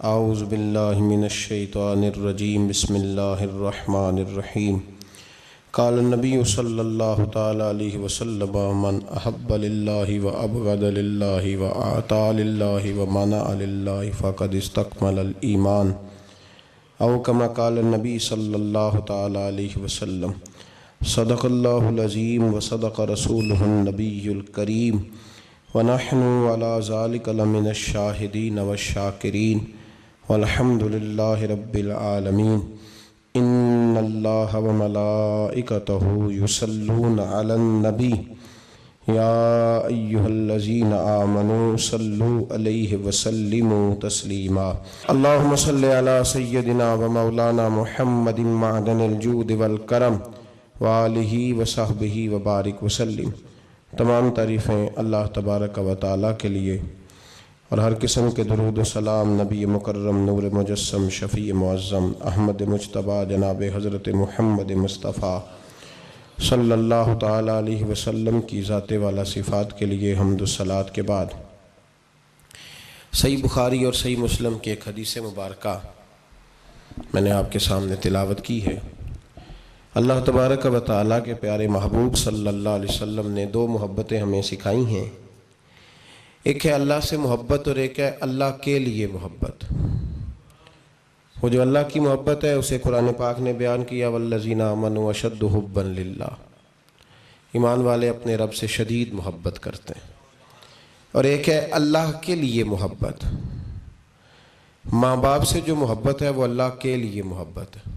اعوذ باللہ من الشیطان الرجیم بسم اللہ الرحمن الرحیم قال النبی صلی اللہ تعالی علیہ وسلم من احب للہ و ابغض للہ و اعطى للہ و منع للہ فقد استکمل الایمان او کما قال النبی صلی اللہ تعالی علیہ وسلم صدق اللہ العظیم و صدق رسولہ النبی الکریم ونحن علی ذلک لمن الشاہدین والشاکرین والحمد للہ رب العالمین ان اللہ وملائکتہ یصلون علی النبی یا ایہا الذین آمنوا صلوا علیہ وسلموا تسلیما اللہم صلی علی سیدنا و مولانا محمد معدن الجود والکرم وآلہ وصحبہ وبارک وسلم۔ تمام تعریفیں اللہ تبارک و تعالیٰ کے لیے اور ہر قسم کے درود و سلام نبی مکرم نور مجسم شفیع معظم احمد مجتبیٰ جناب حضرت محمد مصطفیٰ صلی اللہ تعالیٰ علیہ وسلم کی ذات والا صفات کے لیے حمد و صلوات کے بعد صحیح بخاری اور صحیح مسلم کی ایک حدیث مبارکہ میں نے آپ کے سامنے تلاوت کی ہے۔ اللہ تبارک و تعالیٰ کے پیارے محبوب صلی اللہ علیہ وسلم نے دو محبتیں ہمیں سکھائی ہیں، ایک ہے اللہ سے محبت اور ایک ہے اللہ کے لیے محبت۔ وہ جو اللہ کی محبت ہے اسے قرآن پاک نے بیان کیا والذین آمنوا اشد حبا للہ، ایمان والے اپنے رب سے شدید محبت کرتے ہیں، اور ایک ہے اللہ کے لیے محبت۔ ماں باپ سے جو محبت ہے وہ اللہ کے لیے محبت ہے۔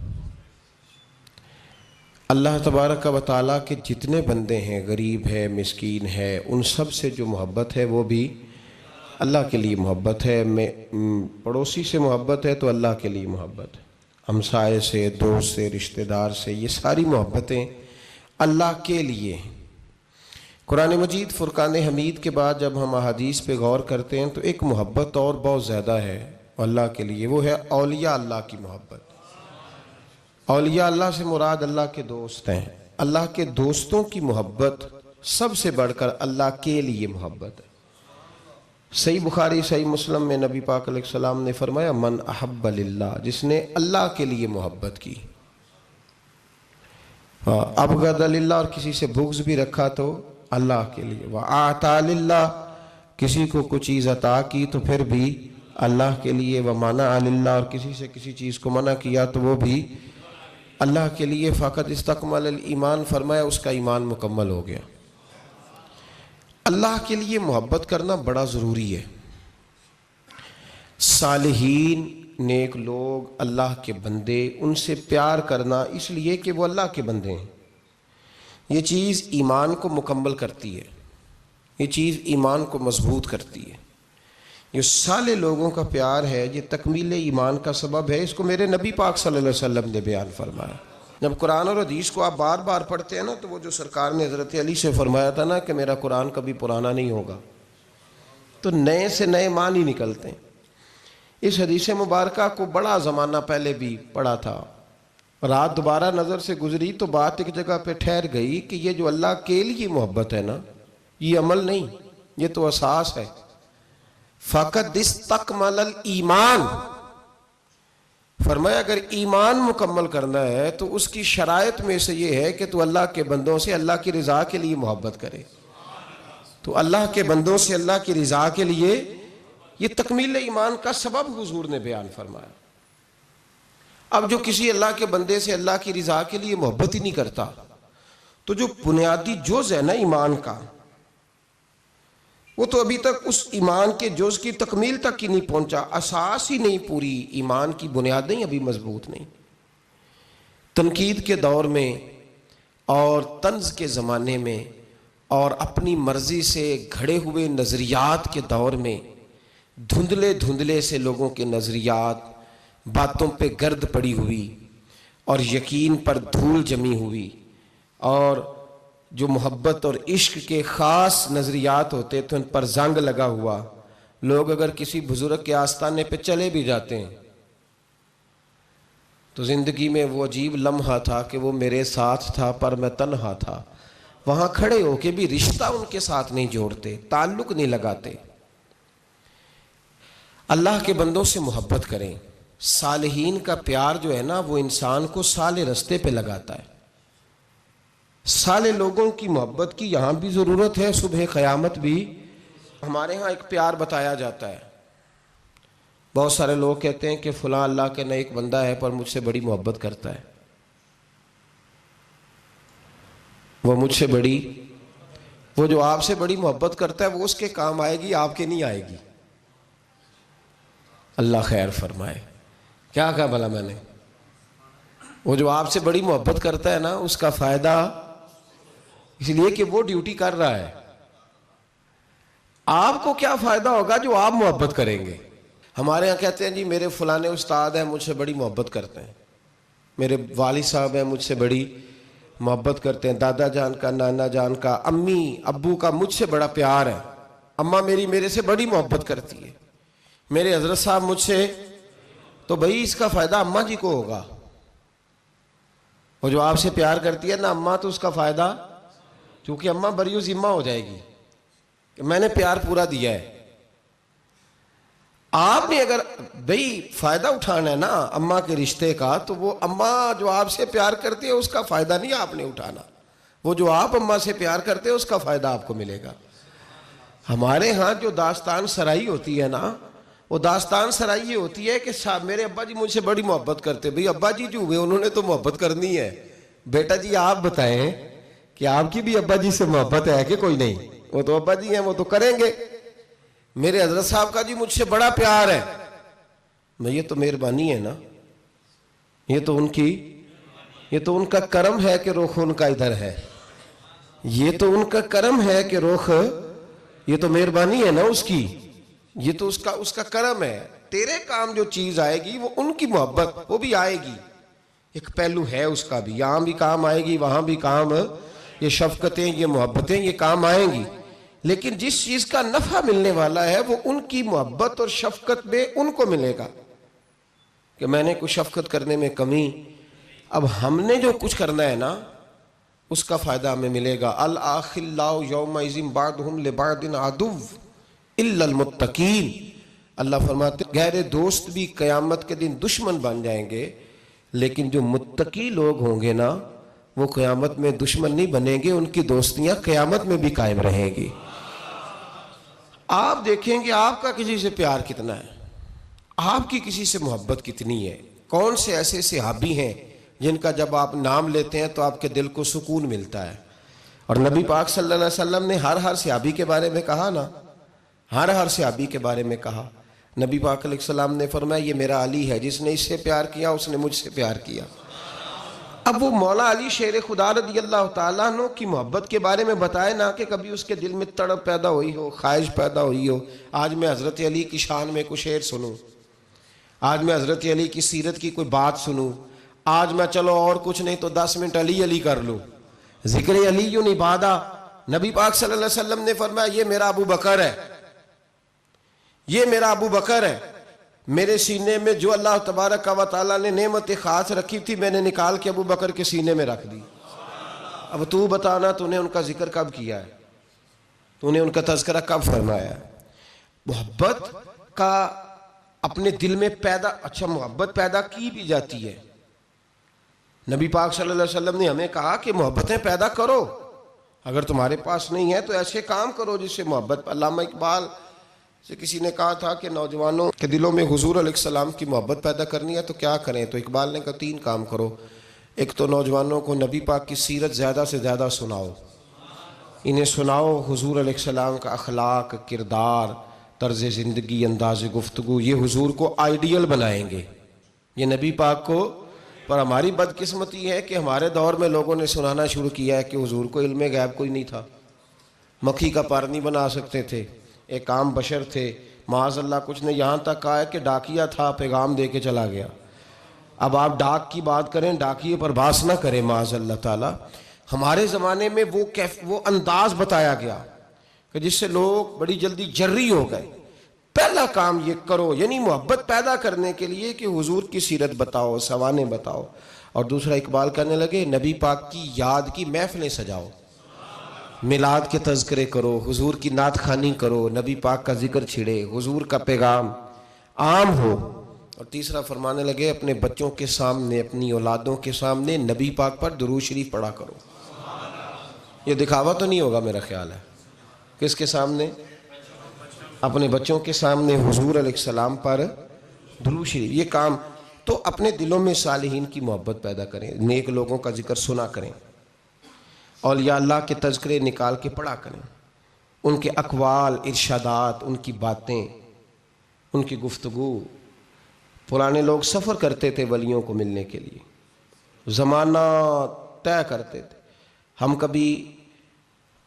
اللہ تبارک و تعالیٰ کے جتنے بندے ہیں، غریب ہے، مسکین ہے، ان سب سے جو محبت ہے وہ بھی اللہ کے لیے محبت ہے۔ پڑوسی سے محبت ہے تو اللہ کے لیے محبت ہے، ہمسائے سے، دوست سے، رشتہ دار سے، یہ ساری محبتیں اللہ کے لیے ہیں۔ قرآن مجید فرقان حمید کے بعد جب ہم احادیث پہ غور کرتے ہیں تو ایک محبت اور بہت زیادہ ہے اللہ کے لیے، وہ ہے اولیاء اللہ کی محبت۔ اولیاء اللہ سے مراد اللہ کے دوست ہیں۔ اللہ کے دوستوں کی محبت سب سے بڑھ کر اللہ کے لیے محبت ہے۔ صحیح بخاری صحیح مسلم میں نبی پاک علیہ السلام نے فرمایا من احب للہ، جس نے اللہ کے لیے محبت کی، ابغض للہ، اور کسی سے بغض بھی رکھا تو اللہ کے لیے، واعطى للہ، کسی کو کچھ چیز عطا کی تو پھر بھی اللہ کے لیے، ومنع للہ، اور کسی سے کسی چیز کو منع کیا تو وہ بھی اللہ کے لیے، فقط استکمل الایمان، فرمایا اس کا ایمان مکمل ہو گیا۔ اللہ کے لیے محبت کرنا بڑا ضروری ہے۔ صالحین، نیک لوگ، اللہ کے بندے، ان سے پیار کرنا اس لیے کہ وہ اللہ کے بندے ہیں۔ یہ چیز ایمان کو مکمل کرتی ہے، یہ چیز ایمان کو مضبوط کرتی ہے۔ یہ صالح لوگوں کا پیار ہے، یہ تکمیل ایمان کا سبب ہے۔ اس کو میرے نبی پاک صلی اللہ علیہ وسلم نے بیان فرمایا۔ جب قرآن اور حدیث کو آپ بار بار پڑھتے ہیں نا تو وہ جو سرکار نے حضرت علی سے فرمایا تھا نا کہ میرا قرآن کبھی پرانا نہیں ہوگا، تو نئے سے نئے معنی نکلتے ہیں۔ اس حدیث مبارکہ کو بڑا زمانہ پہلے بھی پڑھا تھا، رات دوبارہ نظر سے گزری تو بات ایک جگہ پہ ٹھہر گئی کہ یہ جو اللہ کے لیے محبت ہے نا، یہ عمل نہیں، یہ تو اساس ہے۔ فقط استکمل الایمان، فرمایا اگر ایمان مکمل کرنا ہے تو اس کی شرائط میں سے یہ ہے کہ تو اللہ کے بندوں سے اللہ کی رضا کے لیے محبت کرے۔ تو اللہ کے بندوں سے اللہ کی رضا کے لیے، یہ تکمیل ایمان کا سبب حضور نے بیان فرمایا۔ اب جو کسی اللہ کے بندے سے اللہ کی رضا کے لیے محبت ہی نہیں کرتا تو جو بنیادی جز ہے نا ایمان کا، وہ تو ابھی تک اس ایمان کے جز کی تکمیل تک ہی نہیں پہنچا، اساس ہی نہیں پوری، ایمان کی بنیادیں ابھی مضبوط نہیں۔ تنقید کے دور میں اور طنز کے زمانے میں اور اپنی مرضی سے گھڑے ہوئے نظریات کے دور میں دھندلے دھندلے سے لوگوں کے نظریات، باتوں پہ گرد پڑی ہوئی اور یقین پر دھول جمی ہوئی، اور جو محبت اور عشق کے خاص نظریات ہوتے تو ان پر زنگ لگا ہوا، لوگ اگر کسی بزرگ کے آستانے پہ چلے بھی جاتے ہیں تو زندگی میں وہ عجیب لمحہ تھا کہ وہ میرے ساتھ تھا پر میں تنہا تھا، وہاں کھڑے ہو کے بھی رشتہ ان کے ساتھ نہیں جوڑتے، تعلق نہیں لگاتے۔ اللہ کے بندوں سے محبت کریں. صالحین کا پیار جو ہے نا وہ انسان کو صالح رستے پہ لگاتا ہے. صالح لوگوں کی محبت کی یہاں بھی ضرورت ہے, صبح قیامت بھی. ہمارے ہاں ایک پیار بتایا جاتا ہے. بہت سارے لوگ کہتے ہیں کہ فلاں اللہ کا نیک بندہ ہے پر مجھ سے بڑی محبت کرتا ہے, وہ مجھ سے بڑی, وہ جو آپ سے بڑی محبت کرتا ہے وہ اس کے کام آئے گی, آپ کے نہیں آئے گی. اللہ خیر فرمائے. کیا کہا بھلا میں نے؟ وہ جو آپ سے بڑی محبت کرتا ہے نا اس کا فائدہ اس لیے کہ وہ ڈیوٹی کر رہا ہے. آپ کو کیا فائدہ ہوگا جو آپ محبت کریں گے؟ ہمارے ہاں کہتے ہیں جی میرے فلانے استاد ہیں مجھ سے بڑی محبت کرتے ہیں, میرے والد صاحب ہیں مجھ سے بڑی محبت کرتے ہیں, دادا جان کا, نانا جان کا, امی ابو کا مجھ سے بڑا پیار ہے, اماں میری میرے سے بڑی محبت کرتی ہے, میرے حضرت صاحب مجھ سے. تو بھائی اس کا فائدہ اماں جی کو ہوگا. وہ جو آپ سے پیار کرتی ہے نا اماں, تو اس کا فائدہ, کیونکہ اماں بری ذمہ ہو جائے گی کہ میں نے پیار پورا دیا ہے. آپ نے اگر بھائی فائدہ اٹھانا ہے نا اماں کے رشتے کا, تو وہ اماں جو آپ سے پیار کرتی ہے اس کا فائدہ نہیں آپ نے اٹھانا, وہ جو آپ اماں سے پیار کرتے ہیں اس کا فائدہ آپ کو ملے گا. ہمارے ہاں جو داستان سرائی ہوتی ہے نا, وہ داستان سرائی یہ ہوتی ہے کہ میرے ابا جی مجھ سے بڑی محبت کرتے. بھئی ابا جی جو ہوئے انہوں نے تو محبت کرنی ہے, بیٹا جی آپ بتائیں کہ آپ کی بھی ابا جی سے محبت ہے کہ کوئی نہیں؟ وہ تو ابا جی ہیں, وہ تو کریں گے. میرے حضرت صاحب کا جی مجھ سے بڑا پیار ہے, یہ تو مہربانی ہے نا, یہ تو ان کا کرم ہے کہ رخ ان کا ادھر ہے, یہ تو ان کا کرم ہے کہ رخ, یہ تو مہربانی ہے نا اس کی, یہ تو اس کا کرم ہے. تیرے کام جو چیز آئے گی وہ ان کی محبت, وہ بھی آئے گی. ایک پہلو ہے اس کا بھی, یہاں بھی کام آئے گی وہاں بھی کام, یہ شفقتیں یہ محبتیں یہ کام آئیں گی. لیکن جس چیز کا نفع ملنے والا ہے وہ ان کی محبت اور شفقت میں ان کو ملے گا کہ میں نے کچھ شفقت کرنے میں کمی. اب ہم نے جو کچھ کرنا ہے نا اس کا فائدہ ہمیں ملے گا. الاخلاء یومئذ بعضهم لبعض عدو الا المتقین. اللہ فرماتے گہرے دوست بھی قیامت کے دن دشمن بن جائیں گے, لیکن جو متقی لوگ ہوں گے نا وہ قیامت میں دشمن نہیں بنیں گے, ان کی دوستیاں قیامت میں بھی قائم رہیں گی. آپ دیکھیں گے آپ کا کسی سے پیار کتنا ہے, آپ کی کسی سے محبت کتنی ہے. کون سے ایسے صحابی ہیں جن کا جب آپ نام لیتے ہیں تو آپ کے دل کو سکون ملتا ہے. اور نبی پاک صلی اللہ علیہ وسلم نے ہر صحابی کے بارے میں کہا نا, ہر صحابی کے بارے میں کہا. نبی پاک علیہ السلام نے فرمایا یہ میرا علی ہے, جس نے اس سے پیار کیا اس نے مجھ سے پیار کیا. اب وہ مولا علی شیر خدا رضی اللہ تعالیٰ عنہ کی محبت کے بارے میں بتائے نا کہ کبھی اس کے دل میں تڑپ پیدا ہوئی ہو, خواہش پیدا ہوئی ہو. آج میں حضرت علی کی شان میں کوئی شعر سنوں, آج میں حضرت علی کی سیرت کی کوئی بات سنوں, آج میں چلو اور کچھ نہیں تو 10 منٹ علی علی کر لوں, ذکر علی عبادہ. نبی پاک صلی اللہ علیہ وسلم نے فرمایا یہ میرا ابو بکر ہے, یہ میرا ابو بکر ہے. میرے سینے میں جو اللہ تبارک و تعالیٰ نے نعمت خاص رکھی تھی میں نے نکال کے ابو بکر کے سینے میں رکھ دی. اب تو بتانا تو نے ان کا ذکر کب کیا ہے, تو نے ان کا تذکرہ کب فرمایا ہے؟ محبت کا اپنے دل میں پیدا, اچھا محبت پیدا کی بھی جاتی ہے. نبی پاک صلی اللہ علیہ وسلم نے ہمیں کہا کہ محبتیں پیدا کرو, اگر تمہارے پاس نہیں ہے تو ایسے کام کرو جس سے محبت. علامہ اقبال سے کسی نے کہا تھا کہ نوجوانوں کے دلوں میں حضور علیہ السلام کی محبت پیدا کرنی ہے تو کیا کریں, تو اقبال نے کہا 3 کام کرو. ایک تو نوجوانوں کو نبی پاک کی سیرت زیادہ سے زیادہ سناؤ, انہیں سناؤ حضور علیہ السلام کا اخلاق, کردار, طرز زندگی, انداز گفتگو, یہ حضور کو آئیڈیل بنائیں گے, یہ نبی پاک کو. پر ہماری بدقسمتی ہے کہ ہمارے دور میں لوگوں نے سنانا شروع کیا ہے کہ حضور کو علم غیب کوئی نہیں تھا, مکھی کا پار نہیں بنا سکتے تھے, ایک عام بشر تھے, معاذ اللہ کچھ نے یہاں تک کہا ہے کہ ڈاکیا تھا پیغام دے کے چلا گیا. اب آپ ڈاک کی بات کریں, ڈاکیے پر باس نہ کریں معاذ اللہ تعالیٰ. ہمارے زمانے میں وہ انداز بتایا گیا کہ جس سے لوگ بڑی جلدی جری ہو گئے. پہلا کام یہ کرو, یعنی محبت پیدا کرنے کے لیے کہ حضور کی سیرت بتاؤ, سوانے بتاؤ. اور دوسرا اقبال کرنے لگے نبی پاک کی یاد کی محفلیں سجاؤ, میلاد کے تذکرے کرو, حضور کی نعت خوانی کرو, نبی پاک کا ذکر چھڑے, حضور کا پیغام. عام ہو۔ اور تیسرا فرمانے لگے اپنے بچوں کے سامنے، اپنی اولادوں کے سامنے نبی پاک پر درود شریف پڑھا کرو۔ یہ دکھاوا تو نہیں ہوگا میرا خیال ہے؟ کس کے سامنے؟ اپنے بچوں کے سامنے حضور علیہ السلام پر درود شریف۔ یہ کام تو اپنے دلوں میں صالحین کی محبت پیدا کریں، نیک لوگوں کا ذکر سنا کریں، اولیاء اللہ کے تذکرے نکال کے پڑھا کریں، ان کے اقوال، ارشادات، ان کی باتیں، ان کی گفتگو۔ پرانے لوگ سفر کرتے تھے ولیوں کو ملنے کے لیے، زمانہ طے کرتے تھے۔ ہم کبھی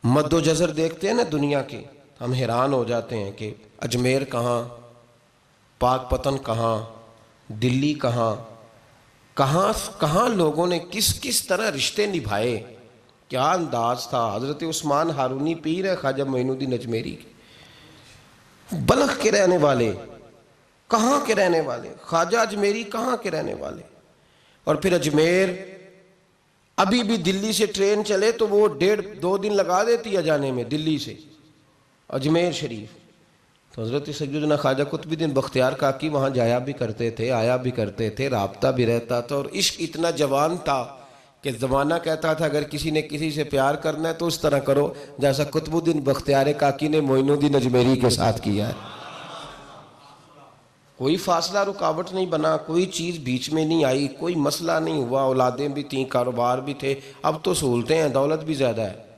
مد و جزر دیکھتے ہیں نا دنیا کے، ہم حیران ہو جاتے ہیں کہ اجمیر کہاں، پاک پتن کہاں، دلی کہاں، کہاں لوگوں نے کس کس طرح رشتے نبھائے، کیا انداز تھا۔ حضرت عثمان ہارونی پیر ہے خواجہ معین الدین اجمیری کے، بلخ کے رہنے والے، کہاں کے رہنے والے، خواجہ اجمیری کہاں کے رہنے والے۔ اور پھر اجمیر ابھی بھی دلی سے ٹرین چلے تو وہ 1.5-2 دن لگا دیتی ہے جانے میں، دلی سے اجمیر شریف۔ تو حضرت سیدنا خواجہ قطب الدین بختیار کاکی وہاں جایا بھی کرتے تھے، آیا بھی کرتے تھے، رابطہ بھی رہتا تھا، اور عشق اتنا جوان تھا کہ زمانہ کہتا تھا اگر کسی نے کسی سے پیار کرنا ہے تو اس طرح کرو جیسا قطب الدین بختیار کاکی نے معین الدین اجمیری کے ساتھ کیا ہے۔ کوئی فاصلہ رکاوٹ نہیں بنا، کوئی چیز بیچ میں نہیں آئی، کوئی مسئلہ نہیں ہوا، اولادیں بھی تھیں، کاروبار بھی تھے۔ اب تو سہولتیں ہیں، دولت بھی زیادہ ہے،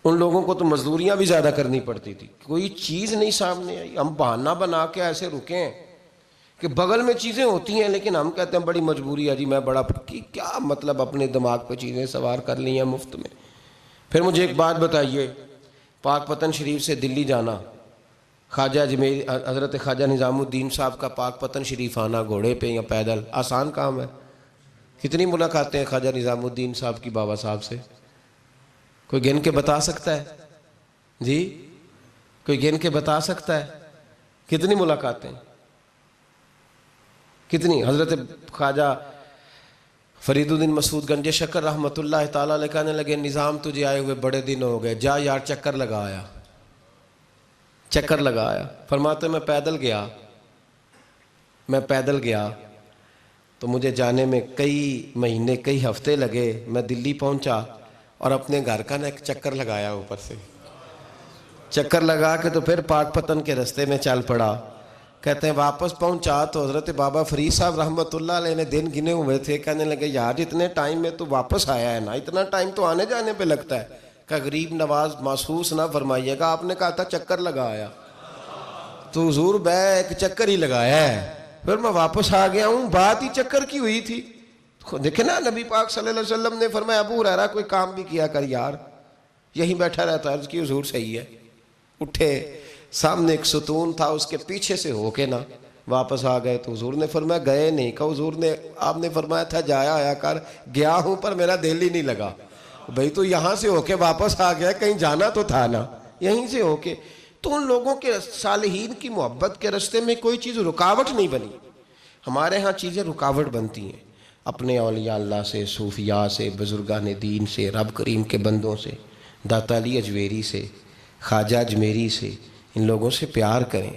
ان لوگوں کو تو مزدوریاں بھی زیادہ کرنی پڑتی تھی، کوئی چیز نہیں سامنے آئی۔ ہم بہانہ بنا کے ایسے رکے ہیں کہ بغل میں چیزیں ہوتی ہیں لیکن ہم کہتے ہیں بڑی مجبوری ہے جی، میں بڑا کیا مطلب اپنے دماغ پہ چیزیں سوار کر لی ہیں مفت میں۔ پھر مجھے ایک بات بتائیے، پاک پتن شریف سے دلی جانا، خواجہ اجمیر حضرت خواجہ نظام الدین صاحب کا پاک پتن شریف آنا گھوڑے پہ یا پیدل، آسان کام ہے؟ کتنی ملاقاتیں ہیں خواجہ نظام الدین صاحب کی بابا صاحب سے؟ کوئی گن کے بتا سکتا ہے؟ جی کوئی گن کے بتا سکتا ہے کتنی ملاقاتیں؟ کتنی؟ حضرت خواجہ فرید الدین مسعود گنج شکر رحمۃ اللہ تعالیٰ علیہ کہنے لگے نظام تجھے آئے ہوئے بڑے دن ہو گئے، جا یار چکر لگا آیا، چکر لگایا۔ فرماتے میں پیدل گیا تو مجھے جانے میں کئی مہینے کئی ہفتے لگے۔ میں دلی پہنچا اور اپنے گھر کا نا ایک چکر لگایا، اوپر سے چکر لگا کے تو پھر پاک پتن کے رستے میں چل پڑا۔ کہتے ہیں واپس پہنچا تو حضرت بابا فرید صاحب رحمۃ اللہ علیہ نے دن گنے ہوئے تھے، کہنے لگے یار اتنے ٹائم میں تو واپس آیا ہے نا، اتنا ٹائم تو آنے جانے پہ لگتا ہے، کہ غریب نواز محسوس نہ فرمائیے گا، آپ نے کہا تھا چکر لگایا تو حضور بے ایک چکر ہی لگایا ہے، پھر میں واپس آ گیا ہوں، بات ہی چکر کی ہوئی تھی۔ دیکھیں نا نبی پاک صلی اللہ علیہ وسلم نے فرمایا ابو ہریرہ کوئی کام بھی کیا کر یار، یہیں بیٹھا رہتا، عرض کی حضور صحیح ہے۔ اٹھے، سامنے ایک ستون تھا، اس کے پیچھے سے ہو کے نا واپس آ گئے تو حضور نے فرمایا گئے نہیں، کہ حضور نے آپ نے فرمایا تھا جایا آیا کر، گیا ہوں پر میرا دل ہی نہیں لگا۔ بھئی تو یہاں سے ہو کے واپس آ گیا، کہیں جانا تو تھا نا، یہیں سے ہو کے۔ تو ان لوگوں کے صالحین کی محبت کے رستے میں کوئی چیز رکاوٹ نہیں بنی۔ ہمارے ہاں چیزیں رکاوٹ بنتی ہیں، اپنے اولیاء اللہ سے، صوفیاء سے، بزرگان دین سے، رب کریم کے بندوں سے، داتا علی اجمیری سے، خواجہ اجمیری سے، ان لوگوں سے پیار کریں،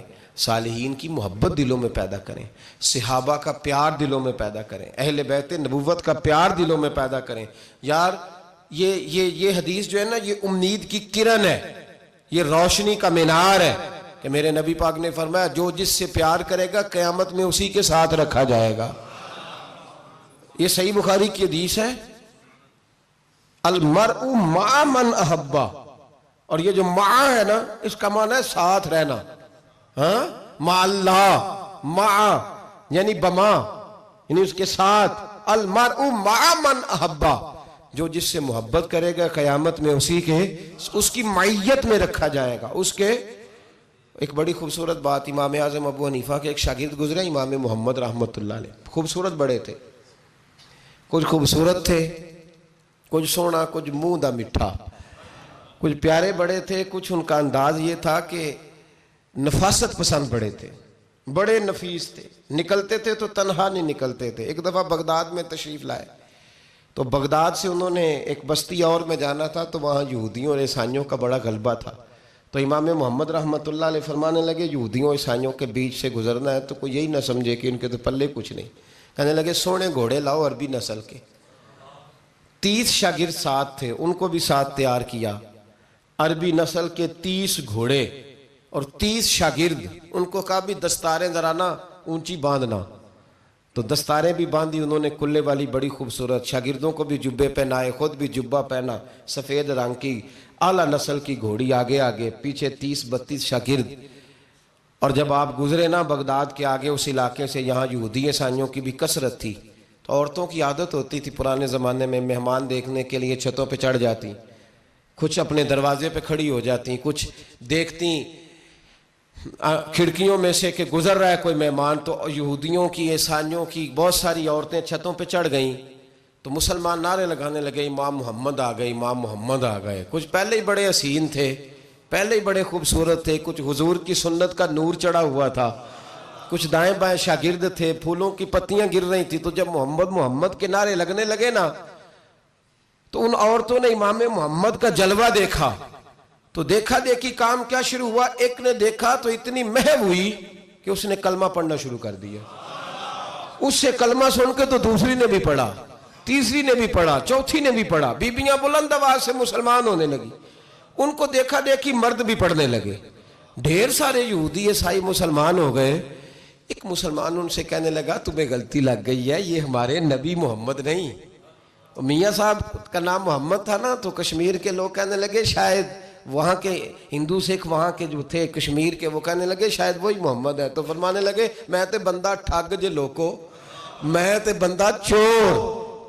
صالحین کی محبت دلوں میں پیدا کریں، صحابہ کا پیار دلوں میں پیدا کریں، اہل بیت نبوت کا پیار دلوں میں پیدا کریں۔ یار یہ حدیث جو ہے نا، یہ امید کی کرن ہے، یہ روشنی کا مینار ہے کہ میرے نبی پاک نے فرمایا جو جس سے پیار کرے گا قیامت میں اسی کے ساتھ رکھا جائے گا۔ یہ صحیح بخاری کی حدیث ہے، المرء مع من احبہ، اور یہ جو مع ہے نا اس کا معنی ہے ساتھ رہنا، ہاں مع اللہ، مع یعنی بما یعنی اس کے ساتھ، المرء مع من احبہ، جو جس سے محبت کرے گا قیامت میں اس کی معیت میں رکھا جائے گا، اس کے۔ ایک بڑی خوبصورت بات، امام اعظم ابو حنیفہ کے ایک شاگرد گزرے امام محمد رحمۃ اللہ علیہ، خوبصورت بڑے تھے، کچھ خوبصورت تھے، کچھ سونا، کچھ منہ دا مٹھا، کچھ پیارے بڑے تھے، کچھ ان کا انداز یہ تھا کہ نفاست پسند بڑے تھے، بڑے نفیس تھے، نکلتے تھے تو تنہا نہیں نکلتے تھے۔ ایک دفعہ بغداد میں تشریف لائے تو بغداد سے انہوں نے ایک بستی اور میں جانا تھا، تو وہاں یہودیوں اور عیسائیوں کا بڑا غلبہ تھا، تو امام محمد رحمۃ اللہ علیہ فرمانے لگے یہودیوں عیسائیوں کے بیچ سے گزرنا ہے تو کوئی یہی نہ سمجھے کہ ان کے تو پلے کچھ نہیں. کہنے لگے سونے گھوڑے لاؤ عربی نسل کے. 30 شاگرد ساتھ تھے، ان کو بھی ساتھ تیار کیا. عربی نسل کے 30 گھوڑے اور 30 شاگرد. ان کو کہا بھی دستاریں ذرا نا اونچی باندھنا. تو دستاریں بھی باندھی انہوں نے کلے والی بڑی خوبصورت. شاگردوں کو بھی جبے پہنائے، خود بھی جبہ پہنا سفید رنگ کی. اعلیٰ نسل کی گھوڑی آگے آگے، پیچھے 30-32 شاگرد. اور جب آپ گزرے نا بغداد کے آگے اس علاقے سے، یہاں یہودی عیسائیوں کی بھی کثرت تھی، تو عورتوں کی عادت ہوتی تھی پرانے زمانے میں مہمان دیکھنے کے لیے چھتوں پہ چڑھ جاتی. کچھ اپنے دروازے پہ کھڑی ہو جاتی، کچھ دیکھتی کھڑکیوں میں سے کہ گزر رہا ہے کوئی مہمان. تو یہودیوں کی عیسائیوں کی بہت ساری عورتیں چھتوں پہ چڑھ گئیں. تو مسلمان نعرے لگانے لگے امام محمد آ گئے، امام محمد آ گئے. کچھ پہلے ہی بڑے حسین تھے، پہلے ہی بڑے خوبصورت تھے، کچھ حضور کی سنت کا نور چڑھا ہوا تھا، کچھ دائیں بائیں شاگرد تھے، پھولوں کی پتیاں گر رہی تھی. تو جب محمد محمد کے نعرے لگنے لگے نا تو ان عورتوں نے امام محمد کا جلوہ دیکھا. تو دیکھا دیکھی کام کیا شروع ہوا، ایک نے دیکھا تو اتنی محو ہوئی کہ اس نے کلمہ پڑھنا شروع کر دیا. اس سے کلمہ سن کے تو دوسری نے بھی پڑھا، تیسری نے بھی پڑھا، چوتھی نے بھی پڑھا. بیبیاں بلند آواز سے مسلمان ہونے لگی. ان کو دیکھا دیکھی مرد بھی پڑھنے لگے. ڈھیر سارے یہودی عیسائی مسلمان ہو گئے. ایک مسلمان ان سے کہنے لگا تمہیں غلطی لگ گئی ہے، یہ ہمارے نبی محمد نہیں. میاں صاحب کا نام محمد تھا نا. تو کشمیر کے لوگ کہنے لگے شاید وہاں کے ہندو سکھ وہاں کے جو تھے کشمیر کے، وہ کہنے لگے شاید وہی محمد ہے. تو فرمانے لگے میں تے بندہ ٹھگ جے لوکو، میں تے بندہ چور،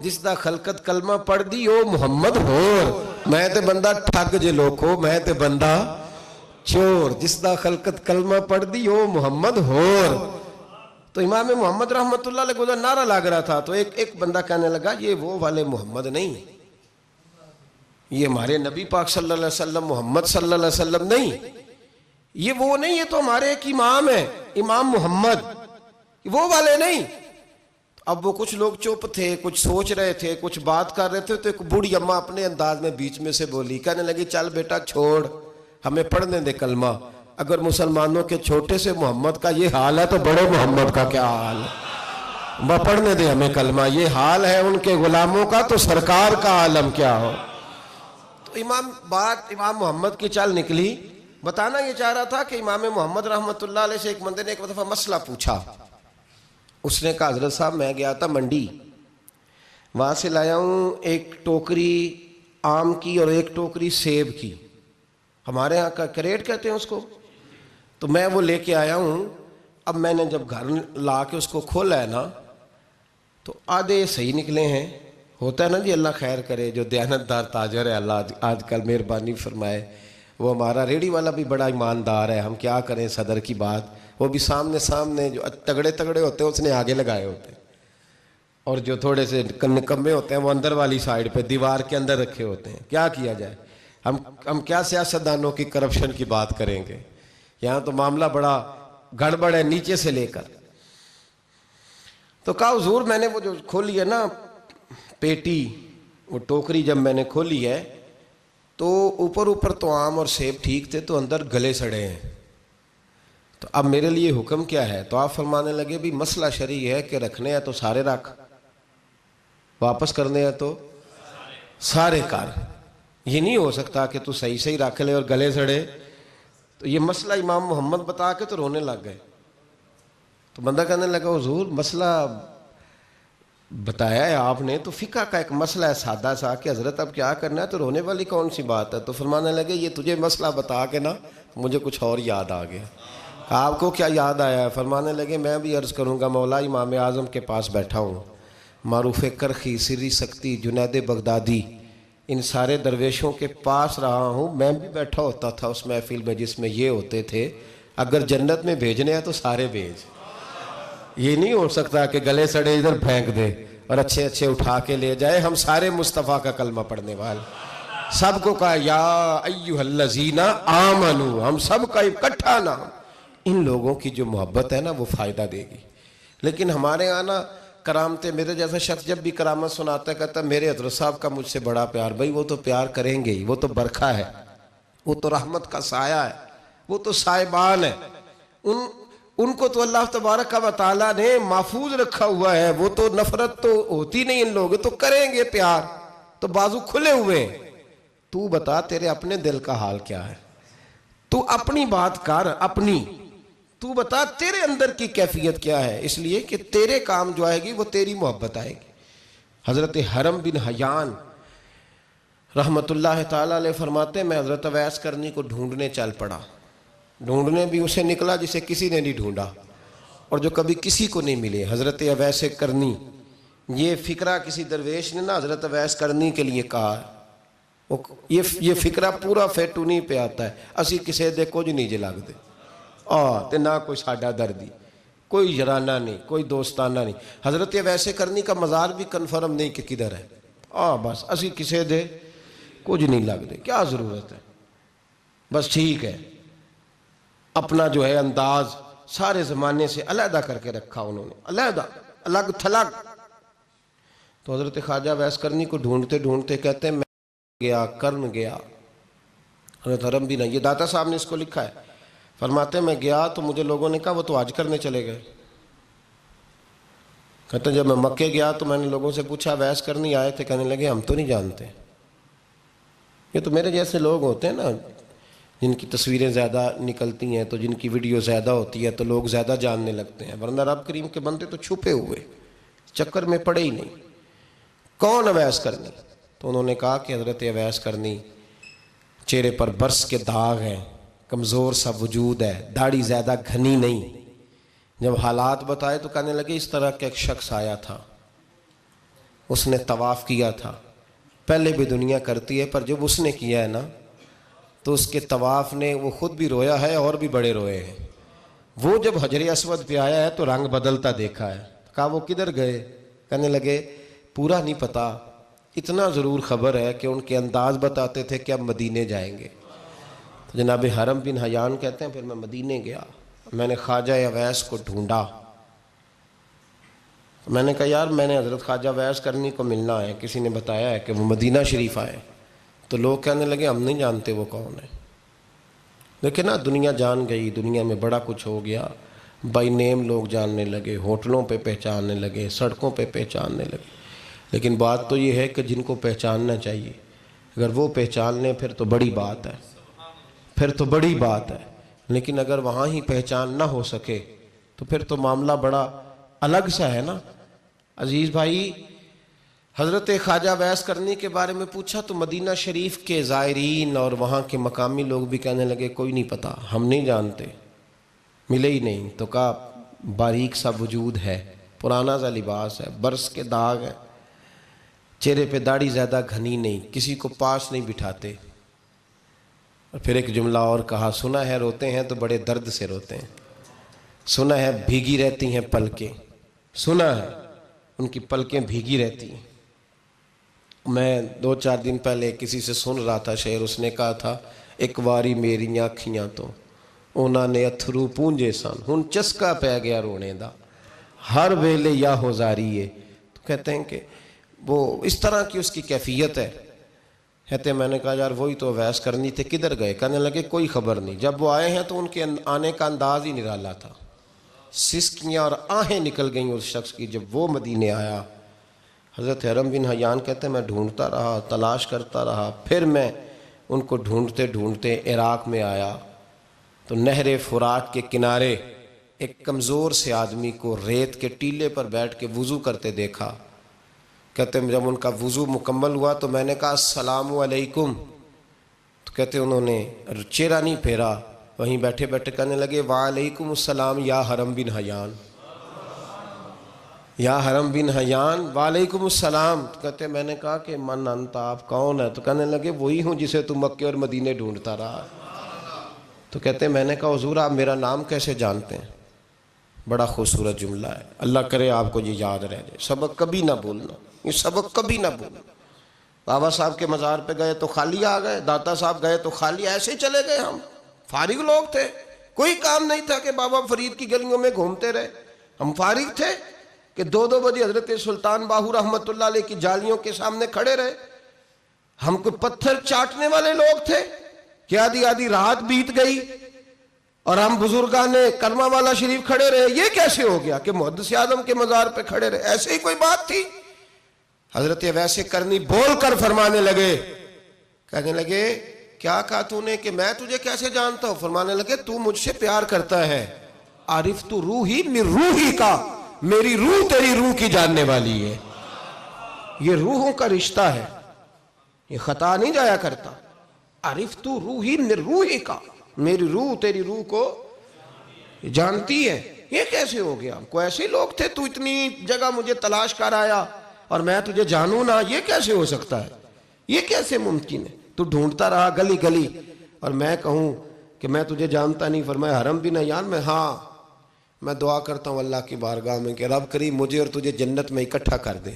جس دا خلقت کلمہ پڑھ دی او محمد ہور. میں تے بندہ ٹھگ جے لوکو، میں تے بندہ چور، جس دا خلقت کلمہ پڑھ دی او محمد ہور. تو امام محمد رحمۃ اللہ علیہ کو نعرہ لگ رہا تھا. تو ایک بندہ کہنے لگا یہ وہ والے محمد نہیں، یہ ہمارے نبی پاک صلی اللہ علیہ وسلم محمد صلی اللہ علیہ وسلم نہیں، یہ وہ نہیں، یہ تو ہمارے ایک امام ہے امام محمد، وہ والے نہیں. اب وہ کچھ لوگ چپ تھے، کچھ سوچ رہے تھے، کچھ بات کر رہے تھے. تو ایک بوڑھی اماں اپنے انداز میں بیچ میں سے بولی، کہنے لگی چل بیٹا چھوڑ، ہمیں پڑھنے دے کلمہ. اگر مسلمانوں کے چھوٹے سے محمد کا یہ حال ہے تو بڑے محمد کا کیا حال ہے؟ پڑھنے دے ہمیں کلمہ. یہ حال ہے ان کے غلاموں کا تو سرکار کا عالم کیا ہو. تو امام محمد کی چال نکلی. بتانا یہ چاہ رہا تھا کہ امام محمد رحمۃ اللہ علیہ سے ایک بندے نے ایک دفعہ مسئلہ پوچھا. اس نے کہا حضرت صاحب میں گیا تھا منڈی، وہاں سے لایا ہوں ایک ٹوکری آم کی اور ایک ٹوکری سیب کی، ہمارے ہاں کا کریٹ کہتے ہیں اس کو. تو میں وہ لے کے آیا ہوں. اب میں نے جب گھر لا کے اس کو کھولا ہے نا تو آدھے صحیح نکلے ہیں. ہوتا ہے نا جی، اللہ خیر کرے، جو دیانت دار تاجر ہے اللہ آج کل مہربانی فرمائے. وہ ہمارا ریڑھی والا بھی بڑا ایماندار ہے. ہم کیا کریں صدر کی بات، وہ بھی سامنے جو تگڑے ہوتے ہیں اس نے آگے لگائے ہوتے ہیں، اور جو تھوڑے سے نکمے ہوتے ہیں وہ اندر والی سائیڈ پہ دیوار کے اندر رکھے ہوتے ہیں. کیا کیا جائے، ہم کیا سیاستدانوں کی کرپشن کی بات کریں گے. یہاں تو معاملہ بڑا گڑبڑ ہے نیچے سے لے کر. تو کہا حضور میں نے وہ جو کھولی ہے نا پیٹی، وہ ٹوکری جب میں نے کھولی ہے تو اوپر تو آم اور سیب ٹھیک تھے، تو اندر گلے سڑے ہیں. تو اب میرے لیے حکم کیا ہے؟ تو آپ فرمانے لگے بھی مسئلہ شرعی ہے کہ رکھنے ہیں تو سارے رکھ، واپس کرنے ہیں تو سارے کر. یہ نہیں ہو سکتا کہ تو صحیح رکھ لے اور گلے سڑے. تو یہ مسئلہ امام محمد بتا کے تو رونے لگ گئے. تو بندہ کہنے لگا حضور مسئلہ بتایا ہے آپ نے، تو فقہ کا ایک مسئلہ ہے سادہ سا کہ حضرت اب کیا کرنا ہے، تو رونے والی کون سی بات ہے؟ تو فرمانے لگے یہ تجھے مسئلہ بتا کے نا مجھے کچھ اور یاد آ گیا. آپ کو کیا یاد آیا ہے؟ فرمانے لگے میں بھی عرض کروں گا، مولا امام اعظم کے پاس بیٹھا ہوں، معروف کرخی، سری سکتی، جنید بغدادی، ان سارے درویشوں کے پاس رہا ہوں. میں بھی بیٹھا ہوتا تھا اس محفل میں جس میں یہ ہوتے تھے اگر جنت میں بھیجنے ہیں تو سارے بھیج. یہ نہیں ہو سکتا کہ گلے سڑے ادھر پھینک دے اور اچھے اٹھا کے لے جائے. ہم سارے مصطفیٰ کا کلمہ پڑھنے والے، سب کو کہا یا ایھا الذین آمنو، ہم سب کا اکٹھا نام. ان لوگوں کی جو محبت ہے نا وہ فائدہ دے گی. لیکن ہمارے یہاں نا کرامتیں، میرے جیسا شخص جب بھی کرامت سناتا ہے کہتا ہے میرے حضرت صاحب کا مجھ سے بڑا پیار. بھائی وہ تو پیار کریں گے ہی، وہ تو برکھا ہے. وہ تو رحمت کا سایہ ہے، وہ تو سائبان ہے، ان کو تو اللہ تبارک و تعالیٰ نے محفوظ رکھا ہوا ہے. وہ تو نفرت تو ہوتی نہیں، ان لوگ تو کریں گے پیار، تو بازو کھلے ہوئے ہیں. تو بتا تیرے اپنے دل کا حال کیا ہے، تو اپنی بات کر، اپنی تو بتا تیرے اندر کی کیفیت کیا ہے. اس لیے کہ تیرے کام جو آئے گی وہ تیری محبت آئے گی. حضرت حرم بن حیان رحمت اللہ تعالیٰ علیہ فرماتے ہیں میں حضرت اویس کرنی کو ڈھونڈنے چل پڑا. ڈھونڈنے بھی اسے نکلا جسے کسی نے نہیں ڈھونڈا اور جو کبھی کسی کو نہیں ملے. حضرت اویس کرنی، یہ فکرہ کسی درویش نے نا حضرت اویس کرنی کے لیے کہا ہے. یہ فکرہ پورا فیٹونی پہ آتا ہے، اسی کسے دے کچھ نہیں جے لگ دے تے نہ کوئی ساڈا دردی، کوئی جرانہ نہیں، کوئی دوستانہ نہیں. حضرت اویس کرنی کا مزار بھی کنفرم نہیں کہ کدھر ہے. بس اسی کسے دے کچھ نہیں لگ دے، کیا ضرورت ہے. بس ٹھیک ہے، اپنا جو ہے انداز سارے زمانے سے علیحدہ کر کے رکھا انہوں نے، علیحدہ، الگ تھلگ. تو حضرت خواجہ اویس کرنی کو ڈھونڈتے ڈھونڈتے کہتے ہیں میں گیا، کرن گیا. حضرت حرم بھی نہیں، یہ داتا صاحب نے اس کو لکھا ہے. فرماتے ہیں میں گیا تو مجھے لوگوں نے کہا وہ تو حج کرنے چلے گئے. کہتے ہیں جب میں مکے گیا تو میں نے لوگوں سے پوچھا اویس کرنی آئے تھے، کہنے لگے ہم تو نہیں جانتے. یہ تو میرے جیسے لوگ ہوتے ہیں نا جن کی تصویریں زیادہ نکلتی ہیں تو جن کی ویڈیو زیادہ ہوتی ہے تو لوگ زیادہ جاننے لگتے ہیں، ورنہ رب کریم کے بندے تو چھپے ہوئے چکر میں پڑے ہی نہیں. کون اویس کرنی؟ تو انہوں نے کہا کہ حضرت اویس کرنی، چہرے پر برس کے داغ ہیں، کمزور سا وجود ہے، داڑھی زیادہ گھنی نہیں. جب حالات بتائے تو کہنے لگے اس طرح کا ایک شخص آیا تھا، اس نے طواف کیا تھا. پہلے بھی دنیا کرتی ہے پر جب اس نے کیا ہے نا تو اس کے طواف نے وہ خود بھی رویا ہے اور بھی بڑے روئے ہیں. وہ جب حجر اسود پہ آیا ہے تو رنگ بدلتا دیکھا ہے. کہا وہ کدھر گئے؟ کہنے لگے پورا نہیں پتا، اتنا ضرور خبر ہے کہ ان کے انداز بتاتے تھے کہ اب مدینے جائیں گے. تو جناب حرم بن حیان کہتے ہیں پھر میں مدینے گیا، میں نے خواجہ اویس کو ڈھونڈا. میں نے کہا یار میں نے حضرت خواجہ اویس کرنی کو ملنا ہے، کسی نے بتایا ہے کہ وہ مدینہ شریف آئے. تو لوگ کہنے لگے ہم نہیں جانتے وہ کون ہے. لیکن نا دنیا جان گئی، دنیا میں بڑا کچھ ہو گیا، بائی نیم لوگ جاننے لگے، ہوٹلوں پہ پہچاننے لگے، سڑکوں پہ پہچاننے لگے. لیکن بات تو یہ ہے کہ جن کو پہچاننا چاہیے اگر وہ پہچان لیں پھر تو بڑی بات ہے، پھر تو بڑی بات ہے. لیکن اگر وہاں ہی پہچان نہ ہو سکے تو پھر تو معاملہ بڑا الگ سا ہے نا. عزیز بھائی، حضرت خواجہ اویس کرنی کے بارے میں پوچھا تو مدینہ شریف کے زائرین اور وہاں کے مقامی لوگ بھی کہنے لگے کوئی نہیں پتا، ہم نہیں جانتے، ملے ہی نہیں. تو کہا باریک سا وجود ہے، پرانا سا لباس ہے، برس کے داغ ہے، چہرے پہ داڑھی زیادہ گھنی نہیں، کسی کو پاس نہیں بٹھاتے. اور پھر ایک جملہ اور کہا سنا ہے روتے ہیں تو بڑے درد سے روتے ہیں، سنا ہے بھیگی رہتی ہیں پلکیں، سنا ہے ان کی پلکیں بھیگی رہتی ہیں. میں 2-4 دن پہلے کسی سے سن رہا تھا شعر، اس نے کہا تھا ایک واری میری آنکھیاں تو انہوں نے اتھرو پونجے سن ہن چسکا پہ گیا رونے دا ہر ویلے یا ہو زاری ہے. تو کہتے ہیں کہ وہ اس طرح کی اس کی کیفیت ہے. کہتے ہیں میں نے کہا یار وہی تو اویس کرنی تھے، کدھر گئے؟ کہنے لگے کوئی خبر نہیں. جب وہ آئے ہیں تو ان کے آنے کا انداز ہی نرالا تھا، سسکیاں اور آہیں نکل گئیں اس شخص کی جب وہ مدینے آیا. حضرت حرم بن حیان کہتے ہیں میں ڈھونڈتا رہا، تلاش کرتا رہا، پھر میں ان کو ڈھونڈتے ڈھونڈتے عراق میں آیا تو نہر فرات کے کنارے ایک کمزور سے آدمی کو ریت کے ٹیلے پر بیٹھ کے وضو کرتے دیکھا. کہتے ہیں جب ان کا وضو مکمل ہوا تو میں نے کہا السلام علیکم. تو کہتے ہیں انہوں نے چہرہ نہیں پھیرا، وہیں بیٹھے بیٹھے کہنے لگے وعلیکم السلام یا حرم بن حیان، یا حرم بن حیان وعلیکم السلام. تو کہتے ہیں میں نے کہا کہ من انت، آپ کون ہے؟ تو کہنے لگے وہی ہوں جسے تم مکے اور مدینے ڈھونڈتا رہا. تو کہتے ہیں میں نے کہا حضور آپ میرا نام کیسے جانتے ہیں؟ بڑا خوبصورت جملہ ہے، اللہ کرے آپ کو یہ یاد رہ جائے. سبق کبھی نہ بھولنا، یہ سبق کبھی نہ بھولنا. بابا صاحب کے مزار پہ گئے تو خالی آ گئے، داتا صاحب گئے تو خالی، ایسے ہی چلے گئے. ہم فارغ لوگ تھے، کوئی کام نہیں تھا کہ بابا فرید کی گلیوں میں گھومتے رہے. ہم فارغ تھے کہ 2 بجے حضرت سلطان باہو رحمت اللہ علیہ کی جالیوں کے سامنے کھڑے رہے. ہم کوئی پتھر چاٹنے والے لوگ تھے کہ آدھی آدھی رات بیت گئی اور ہم بزرگان کلمہ والا شریف کھڑے رہے. یہ کیسے ہو گیا کہ محدث اعظم کے مزار پہ کھڑے رہے؟ ایسے ہی کوئی بات تھی؟ حضرت ویسے کرنی بول کر فرمانے لگے، کہنے لگے کیا کہا تو نے کہ میں تجھے کیسے جانتا ہوں؟ فرمانے لگے تو مجھ سے پیار کرتا ہے. عارف تو روحی من روحی کا، میری روح تیری روح کی جاننے والی ہے. یہ روحوں کا رشتہ ہے، یہ خطا نہیں جایا کرتا. عارف تو روحی من روحی کا، میری روح تیری روح کو جانتی ہے. یہ کیسے ہو گیا؟ کوئی ایسے لوگ تھے تو اتنی جگہ مجھے تلاش کر آیا اور میں تجھے جانوں نہ؟ یہ کیسے ہو سکتا ہے؟ یہ کیسے ممکن ہے؟ تو ڈھونڈتا رہا گلی گلی اور میں کہوں کہ میں تجھے جانتا نہیں. فرمایا حرم بھی نہ جان میں، ہاں میں دعا کرتا ہوں اللہ کی بارگاہ میں کہ رب کریم مجھے اور تجھے جنت میں اکٹھا کر دے.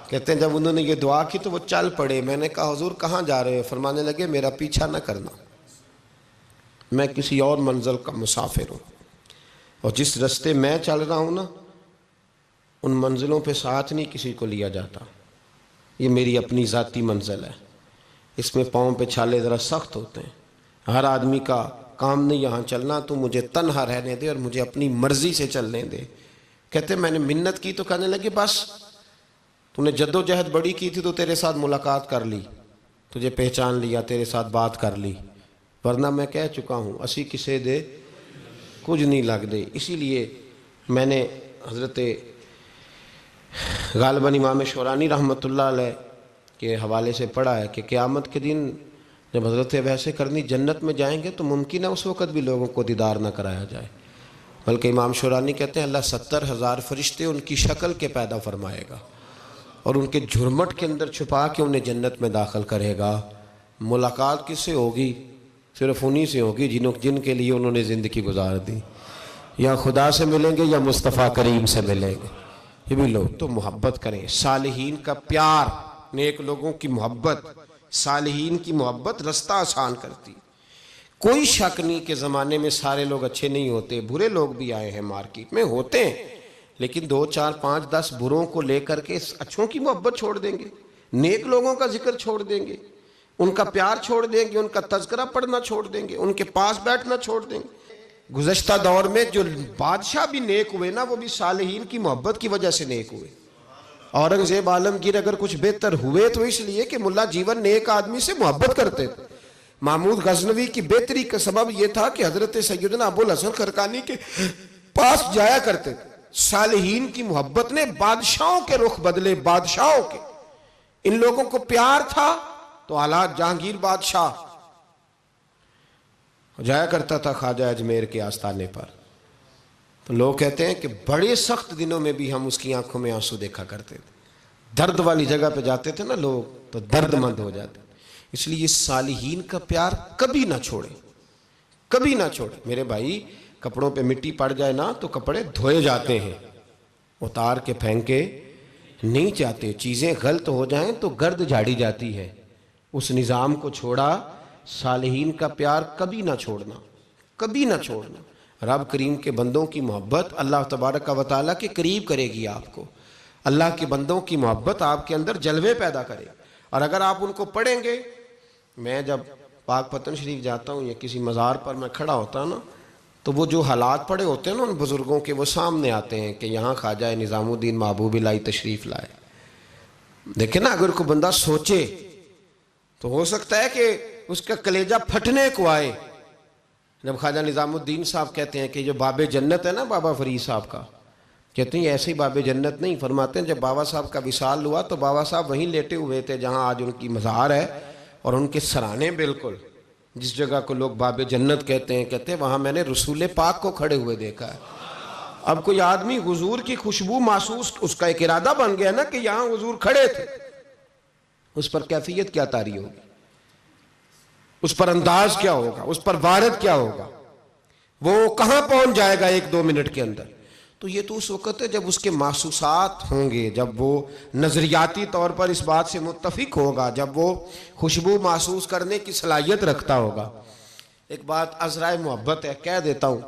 کہتے ہیں جب انہوں نے یہ دعا کی تو وہ چل پڑے. میں نے کہا حضور کہاں جا رہے ہو؟ فرمانے لگے میرا پیچھا نہ کرنا، میں کسی اور منزل کا مسافر ہوں، اور جس رستے میں چل رہا ہوں نا ان منزلوں پہ ساتھ نہیں کسی کو لیا جاتا. یہ میری اپنی ذاتی منزل ہے، اس میں پاؤں پہ چھالے ذرا سخت ہوتے ہیں. ہر آدمی کا کام نہیں یہاں چلنا، تو مجھے تنہا رہنے دے اور مجھے اپنی مرضی سے چلنے دے. کہتے میں نے منت کی تو کہنے لگے بس تو نے جد و جہد بڑی کی تھی تو تیرے ساتھ ملاقات کر لی، تجھے پہچان لیا، تیرے ساتھ بات کر لی، ورنہ میں کہہ چکا ہوں اسی کسے دے کچھ نہیں لگ دے. اسی لیے میں نے حضرت غالباً امام شورانی رحمۃ اللہ علیہ کے حوالے سے پڑھا ہے کہ قیامت کے دن جب حضرت ویسے کرنی جنت میں جائیں گے تو ممکن ہے اس وقت بھی لوگوں کو دیدار نہ کرایا جائے، بلکہ امام شورانی کہتے ہیں اللہ 70,000 فرشتے ان کی شکل کے پیدا فرمائے گا اور ان کے جھرمٹ کے اندر چھپا کے انہیں جنت میں داخل کرے گا. ملاقات کس سے ہوگی؟ صرف انہی سے ہوگی جن کے لیے انہوں نے زندگی گزار دی. یا خدا سے ملیں گے یا مصطفیٰ کریم سے ملیں گے. یہ بھی لوگ تو محبت کریں. صالحین کا پیار، نیک لوگوں کی محبت، صالحین کی محبت رستہ آسان کرتی. کوئی شک نہیں کہ زمانے میں سارے لوگ اچھے نہیں ہوتے، برے لوگ بھی آئے ہیں مارکیٹ میں، ہوتے ہیں، لیکن 2 4 5 10 بروں کو لے کر کے اچھوں کی محبت چھوڑ دیں گے، نیک لوگوں کا ذکر چھوڑ دیں گے، ان کا پیار چھوڑ دیں گے، ان کا تذکرہ پڑھنا چھوڑ دیں گے، ان کے پاس بیٹھنا چھوڑ دیں گے. گزشتہ دور میں جو بادشاہ بھی نیک ہوئے نا وہ بھی صالحین کی محبت کی وجہ سے نیک ہوئے. اورنگزیب عالمگیر اگر کچھ بہتر ہوئے تو اس لیے کہ ملا جیون نیک آدمی سے محبت کرتے تھے. محمود غزنوی کی بہتری کا سبب یہ تھا کہ حضرت سیدنا ابوالحسن خرقانی کے پاس جایا کرتے تھے. صالحین کی محبت نے بادشاہوں کے رخ بدلے، بادشاہوں کے. ان لوگوں کو پیار تھا تو حالات جہانگیر بادشاہ جایا کرتا تھا خواجہ اجمیر کے آستانے پر، تو لوگ کہتے ہیں کہ بڑے سخت دنوں میں بھی ہم اس کی آنکھوں میں آنسو دیکھا کرتے تھے. درد والی جگہ پہ جاتے تھے نا لوگ تو درد مند ہو جاتے. اس لیے صالحین کا پیار کبھی نہ چھوڑے، کبھی نہ چھوڑے. میرے بھائی کپڑوں پہ مٹی پڑ جائے نا تو کپڑے دھوئے جاتے ہیں، اتار کے پھینکے نہیں چاہتے. چیزیں غلط ہو جائیں تو گرد جھاڑی جاتی ہے. اس نظام کو چھوڑا. صالحین کا پیار کبھی نہ چھوڑنا، کبھی نہ چھوڑنا. رب کریم کے بندوں کی محبت اللہ تبارک و تعالیٰ کے قریب کرے گی آپ کو. اللہ کے بندوں کی محبت آپ کے اندر جلوے پیدا کرے. اور اگر آپ ان کو پڑھیں گے، میں جب پاک پتن شریف جاتا ہوں یا کسی مزار پر میں کھڑا ہوتا ہوں نا تو وہ جو حالات پڑے ہوتے ہیں نا ان بزرگوں کے وہ سامنے آتے ہیں کہ یہاں خواجہ نظام الدین محبوب الہی تشریف لائے. دیکھیں نا اگر کوئی بندہ سوچے تو ہو سکتا ہے کہ اس کا کلیجہ پھٹنے کو آئے جب خواجہ نظام الدین صاحب کہتے ہیں کہ جو باب جنت ہے نا بابا فرید صاحب کا، کہتے ہیں ایسے ہی باب جنت نہیں. فرماتے ہیں جب بابا صاحب کا وصال ہوا تو بابا صاحب وہیں لیٹے ہوئے تھے جہاں آج ان کی مزار ہے، اور ان کے سرانے بالکل جس جگہ کو لوگ باب جنت کہتے ہیں وہاں میں نے رسول پاک کو کھڑے ہوئے دیکھا ہے. اب کوئی آدمی حضور کی خوشبو محسوس، اس کا ایک ارادہ بن گیا نا کہ یہاں حضور کھڑے تھے، اس پر کیفیت کیا طاری ہوگی، اس پر انداز کیا ہوگا، اس پر وارد کیا ہوگا، وہ کہاں پہنچ جائے گا 1-2 منٹ کے اندر. تو یہ تو اس وقت ہے جب اس کے محسوسات ہوں گے، جب وہ نظریاتی طور پر اس بات سے متفق ہوگا، جب وہ خوشبو محسوس کرنے کی صلاحیت رکھتا ہوگا. ایک بات عذرائے محبت ہے، کہہ دیتا ہوں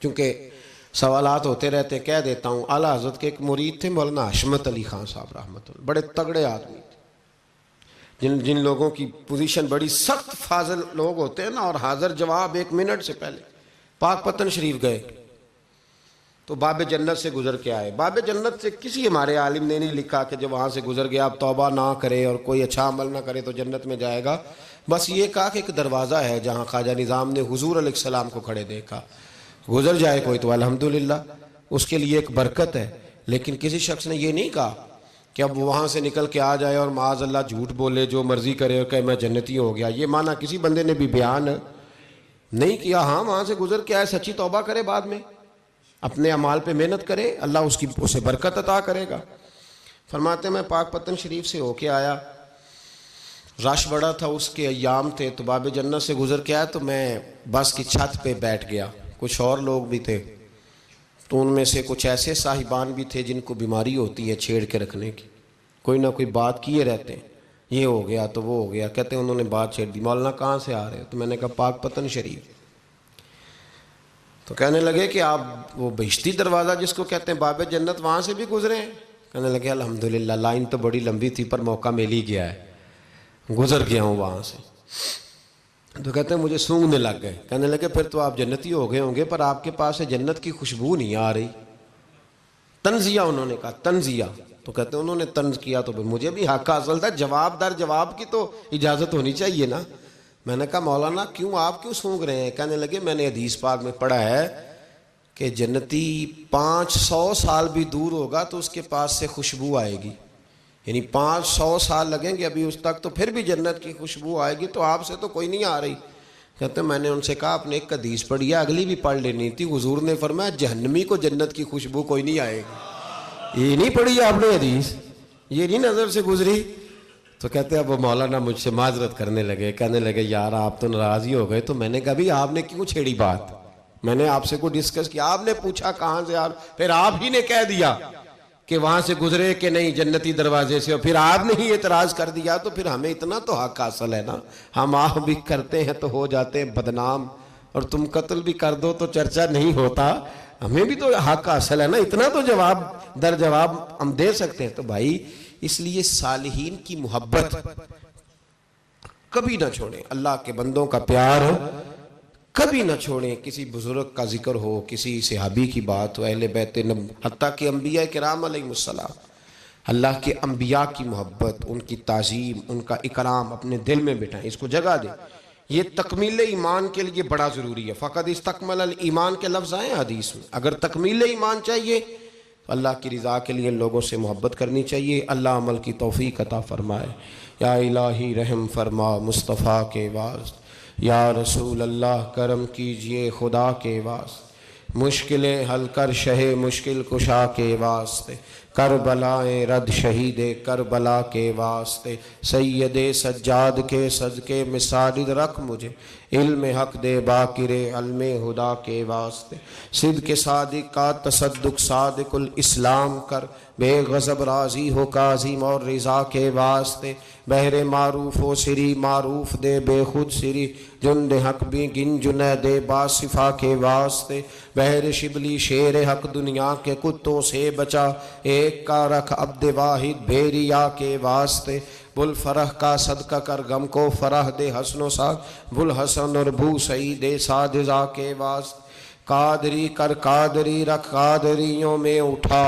چونکہ سوالات ہوتے رہتے، کہہ دیتا ہوں. اعلیٰ حضرت کے ایک مرید تھے مولانا حشمت علی خان صاحب رحمۃ اللہ، بڑے تگڑے آدمی تھے. جن لوگوں کی پوزیشن بڑی سخت فاضل لوگ ہوتے ہیں نا، اور حاضر جواب 1 منٹ سے پہلے پاک پتن شریف گئے تو باب جنت سے گزر کے آئے. باب جنت سے کسی ہمارے عالم نے نہیں لکھا کہ جب وہاں سے گزر گیا اب توبہ نہ کرے اور کوئی اچھا عمل نہ کرے تو جنت میں جائے گا. بس یہ کہا کہ ایک دروازہ ہے جہاں خواجہ نظام نے حضور علیہ السلام کو کھڑے دیکھا، گزر جائے کوئی تو الحمدللہ اس کے لیے ایک برکت ہے. لیکن کسی شخص نے یہ نہیں کہا کہ اب وہاں سے نکل کے آ جائے اور معاذ اللہ جھوٹ بولے، جو مرضی کرے اور کہے میں جنتی ہو گیا. یہ معنی کسی بندے نے بھی بیان نہیں کیا. ہاں وہاں سے گزر کے آئے، سچی توبہ کرے، بعد میں اپنے اعمال پہ محنت کرے، اللہ اسے برکت عطا کرے گا. فرماتے ہیں میں پاک پتن شریف سے ہو کے آیا، رش بڑا تھا، اس کے ایام تھے، تو باب جنت سے گزر کے آیا تو میں بس کی چھت پہ بیٹھ گیا. کچھ اور لوگ بھی تھے تو ان میں سے کچھ ایسے صاحبان بھی تھے جن کو بیماری ہوتی ہے چھیڑ کے رکھنے کی، کوئی نہ کوئی بات کیے رہتے ہیں، یہ ہو گیا تو وہ ہو گیا. کہتے ہیں انہوں نے بات چھیڑ دی، مولانا کہاں سے آ رہے ہو؟ تو میں نے کہا پاک پتن شریف. تو کہنے لگے کہ آپ وہ بہشتی دروازہ جس کو کہتے ہیں باب جنت، وہاں سے بھی گزرے ہیں؟ کہنے لگے الحمدللہ لائن تو بڑی لمبی تھی پر موقع مل ہی گیا ہے، گزر گیا ہوں وہاں سے. تو کہتے ہیں مجھے سونگنے لگ گئے. کہنے لگے پھر تو آپ جنتی ہو گئے ہوں گے، پر آپ کے پاس سے جنت کی خوشبو نہیں آ رہی. تنزیہ انہوں نے کہا، تنزیہ. تو کہتے ہیں انہوں نے طنز کیا تو مجھے بھی حق حاصل تھا، جواب در جواب کی تو اجازت ہونی چاہیے نا. میں نے کہا مولانا کیوں، آپ کیوں سونگ رہے ہیں؟ کہنے لگے میں نے حدیث پاک میں پڑھا ہے کہ جنتی 500 سال بھی دور ہوگا تو اس کے پاس سے خوشبو آئے گی، یعنی 500 سال لگیں گے ابھی اس تک تو پھر بھی جنت کی خوشبو آئے گی، تو آپ سے تو کوئی نہیں آ رہی. کہتے ہیں میں نے ان سے کہا آپ نے ایک حدیث پڑھی ہے، اگلی بھی پڑھ لینی تھی. حضور نے فرمایا جہنمی کو جنت کی خوشبو کوئی نہیں آئے گی. یہ نہیں پڑھی ہے آپ نے حدیث، یہ نہیں نظر سے گزری؟ تو کہتے ہیں اب وہ مولانا مجھ سے معذرت کرنے لگے، کہنے لگے یار آپ تو ناراض ہی ہو گئے. تو میں نے کہا بھی آپ نے کیوں چھیڑی بات؟ میں نے آپ سے کوئی ڈسکس کیا؟ آپ نے پوچھا کہاں سے، پھر آپ ہی نے کہہ دیا کہ وہاں سے گزرے کہ نہیں جنتی دروازے سے، اور پھر آپ نے ہی اعتراض کر دیا. تو پھر ہمیں اتنا تو حق حاصل ہے نا، ہم آپ بھی کرتے ہیں تو ہو جاتے ہیں بدنام، اور تم قتل بھی کر دو تو چرچا نہیں ہوتا. ہمیں بھی تو حق حاصل ہے نا، اتنا تو جواب در جواب ہم دے سکتے ہیں. تو بھائی اس لیے صالحین کی محبت کبھی نہ چھوڑیں، اللہ کے بندوں کا پیار کبھی نہ چھوڑیں. کسی بزرگ کا ذکر ہو، کسی صحابی کی بات ہو، اہل بیت حتیٰ کہ انبیاء کرام علیہ السلام، اللہ کے انبیاء کی محبت، ان کی تعظیم، ان کا اکرام اپنے دل میں بٹھائیں، اس کو جگہ دیں. یہ تکمیل ایمان کے لیے بڑا ضروری ہے. فقد استکمل الایمان کے لفظ آئے حدیث میں. اگر تکمیل ایمان چاہیے تو اللہ کی رضا کے لیے لوگوں سے محبت کرنی چاہیے. اللہ عمل کی توفیق عطا فرمائے. یا الہی رحم فرما مصطفیٰ کے واسطے، یا رسول اللہ کرم کیجئے خدا کے واسطے، مشکلیں حل کر شہ مشکل کشا کے واسطے، کربلائیں رد شہید کربلا کے واسطے، سید سجاد کے صدقے میں ساجد رکھ مجھے، علم حق دے باقر علم خدا کے واسطے، صدق صادق کا تصدق صادق الاسلام کر، بے غضب راضی ہو کاظم اور رضا کے واسطے، بہر معروف و سری معروف دے بے خود سری، جند حق بھی گن جنید باصفا کے واسطے، بہر شبلی شیر حق دنیا کے کتوں سے بچا، ایک کا رکھ عبد واحد بھیریا کے واسطے، بل فرح کا صدقہ کر غم کو فرح دے حسن و سعد، بل حسن اور بو سعید سعد ذا کے واسطے، قادری کر قادری رکھ قادریوں میں اٹھا